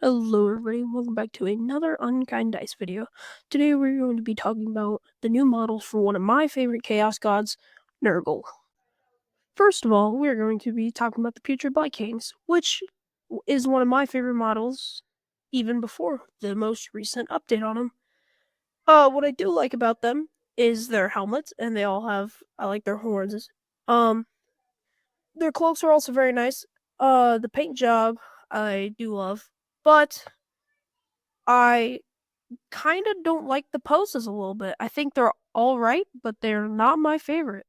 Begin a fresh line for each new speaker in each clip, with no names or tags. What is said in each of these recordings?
Hello everybody, welcome back to another Unkind Dice video. Today we're going to be talking about the new models for one of my favorite Chaos Gods, Nurgle. First of all, we're going to be talking about the Putrid Blight Kings, which is one of my favorite models, even before the most recent update on them. What I do like about them is their helmets, and I like their horns. Their cloaks are also very nice. The paint job I do love, but I kind of don't like the poses a little bit. I think they're all right, but they're not my favorite.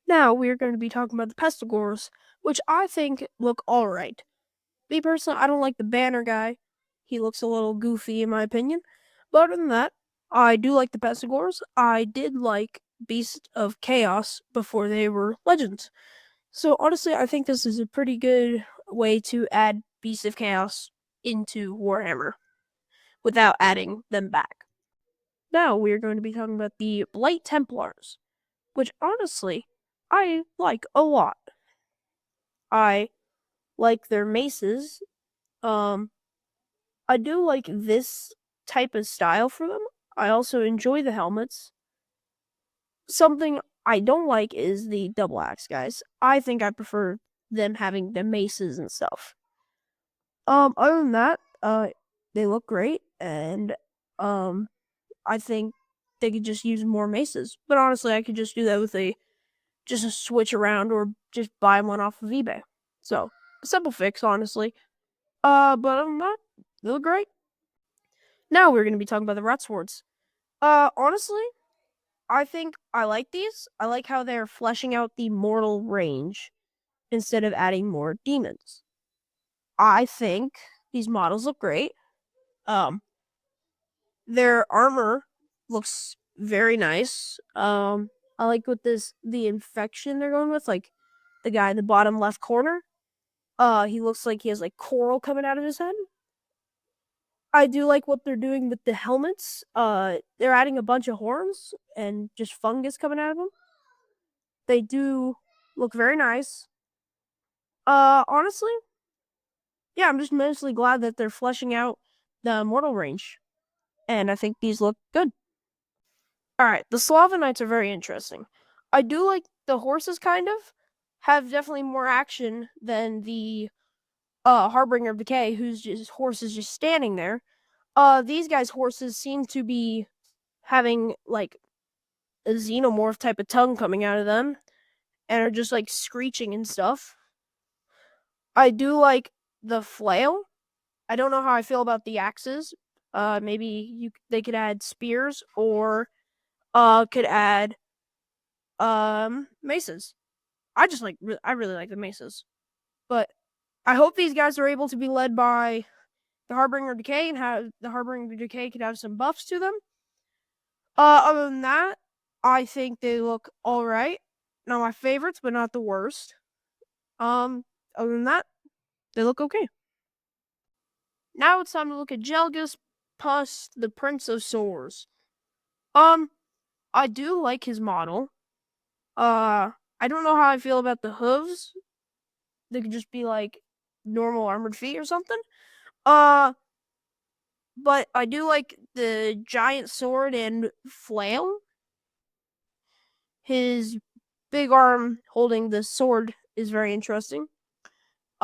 Now we're going to be talking about the Pestigores, which I think look all right. Me personally, I don't like the banner guy. He looks a little goofy in my opinion. But other than that, I do like the Pestigores. I did like Beast of Chaos before they were legends. So honestly, I think this is a pretty good way to add Beast of Chaos into Warhammer without adding them back. Now we are going to be talking about the Blight Templars, which honestly, I like a lot. I like their maces. I do like this type of style for them. I also enjoy the helmets. Something I don't like is the double axe guys. I think I prefer them having the maces and stuff. Other than that, they look great, and I think they could just use more maces. But honestly, I could just do that with just a switch around or just buy one off of eBay. So, a simple fix, honestly. But other than that, they look great. Now we're going to be talking about the rat swords. Honestly, I think I like these. I like how they're fleshing out the mortal range instead of adding more demons. I think these models look great. Um, their armor looks very nice. I like the infection they're going with, like the guy in the bottom left corner. He looks like he has like coral coming out of his head. I do like what they're doing with the helmets. They're adding a bunch of horns and just fungus coming out of them. They do look very nice. Honestly, yeah, I'm just mostly glad that they're fleshing out the mortal range, and I think these look good. All right, the Slavonites are very interesting. I do like the horses, kind of have definitely more action than the Harbinger of Decay, whose just horse is just standing there. These guys' horses seem to be having like a xenomorph type of tongue coming out of them and are just like screeching and stuff. I do like the flail. I don't know how I feel about the axes. Maybe they could add spears or could add maces. I really like the maces. But I hope these guys are able to be led by the Harbinger of Decay and have the Harbinger of Decay could have some buffs to them. Other than that, I think they look all right. Not my favorites, but not the worst. Other than that, they look okay. Now it's time to look at Gelgus plus the Prince of Swords. I do like his model. I don't know how I feel about the hooves. They could just be like normal armored feet or something. Uh, but I do like the giant sword and flail. His big arm holding the sword is very interesting.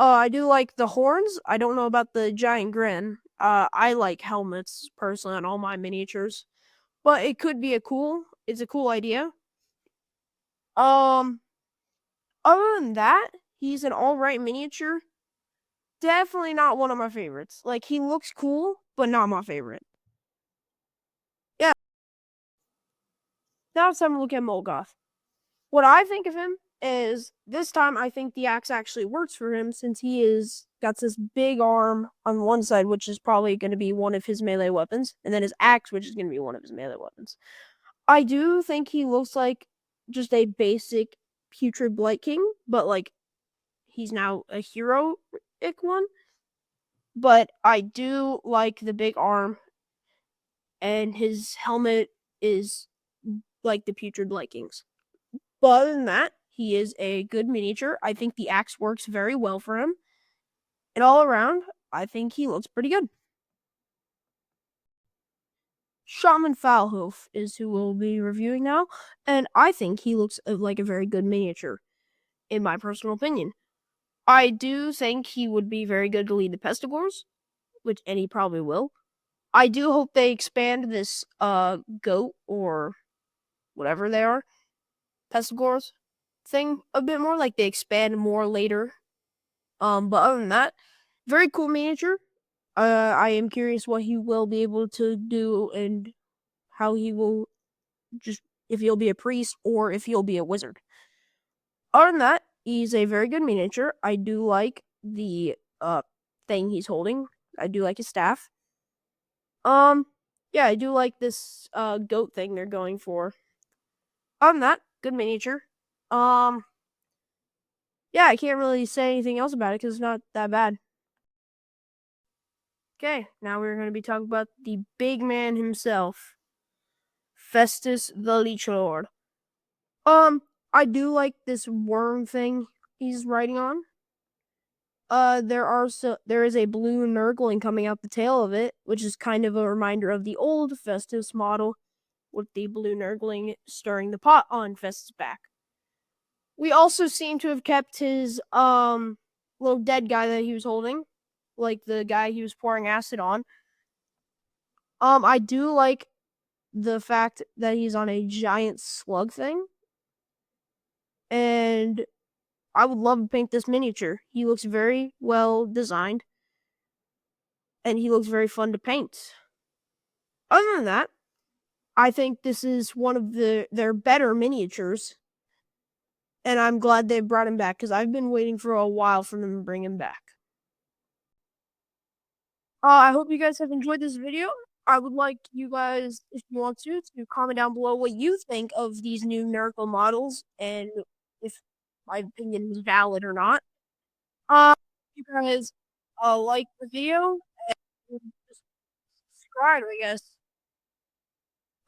I do like the horns. I don't know about the giant grin. I like helmets personally on all my miniatures, but it's a cool idea. Um, Other than that, he's an alright miniature. Definitely not one of my favorites. Like, he looks cool, but not my favorite. Yeah. Now it's time to look at Molgoth. What I think of him is this time I think the axe actually works for him since he is got this big arm on one side, which is probably going to be one of his melee weapons, and then his axe, which is going to be one of his melee weapons. I do think he looks like just a basic putrid blight king, but like he's now a heroic one. But I do like the big arm, and his helmet is like the putrid blight kings. But other than that, he is a good miniature. I think the axe works very well for him. And all around, I think he looks pretty good. Shaman Foulhoof is who we'll be reviewing now, and I think he looks like a very good miniature, in my personal opinion. I do think he would be very good to lead the Pestigores, and he probably will. I do hope they expand this goat or whatever they are, Pestigores thing a bit more, like they expand more later. But other than that, very cool miniature. I am curious what he will be able to do and how he will just if he'll be a priest or if he'll be a wizard. Other than that, he's a very good miniature. I do like the thing he's holding. I do like his staff. Yeah, I do like this goat thing they're going for. Other than that, good miniature. Um, yeah, I can't really say anything else about it because it's not that bad. Okay, now we're going to be talking about the big man himself, Festus the Leech Lord. I do like this worm thing he's riding on. There is a blue Nurgling coming out the tail of it, which is kind of a reminder of the old Festus model, with the blue Nurgling stirring the pot on Festus' back. We also seem to have kept his little dead guy that he was holding, like the guy he was pouring acid on. I do like the fact that he's on a giant slug thing. And I would love to paint this miniature. He looks very well designed. And he looks very fun to paint. Other than that, I think this is one of their better miniatures. And I'm glad they brought him back because I've been waiting for a while for them to bring him back. I hope you guys have enjoyed this video. I would like you guys, if you want to comment down below what you think of these new Nurgle models and if my opinion is valid or not. You guys like the video and just subscribe, I guess.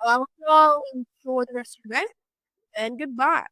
I hope you all enjoy the rest of your day, and goodbye.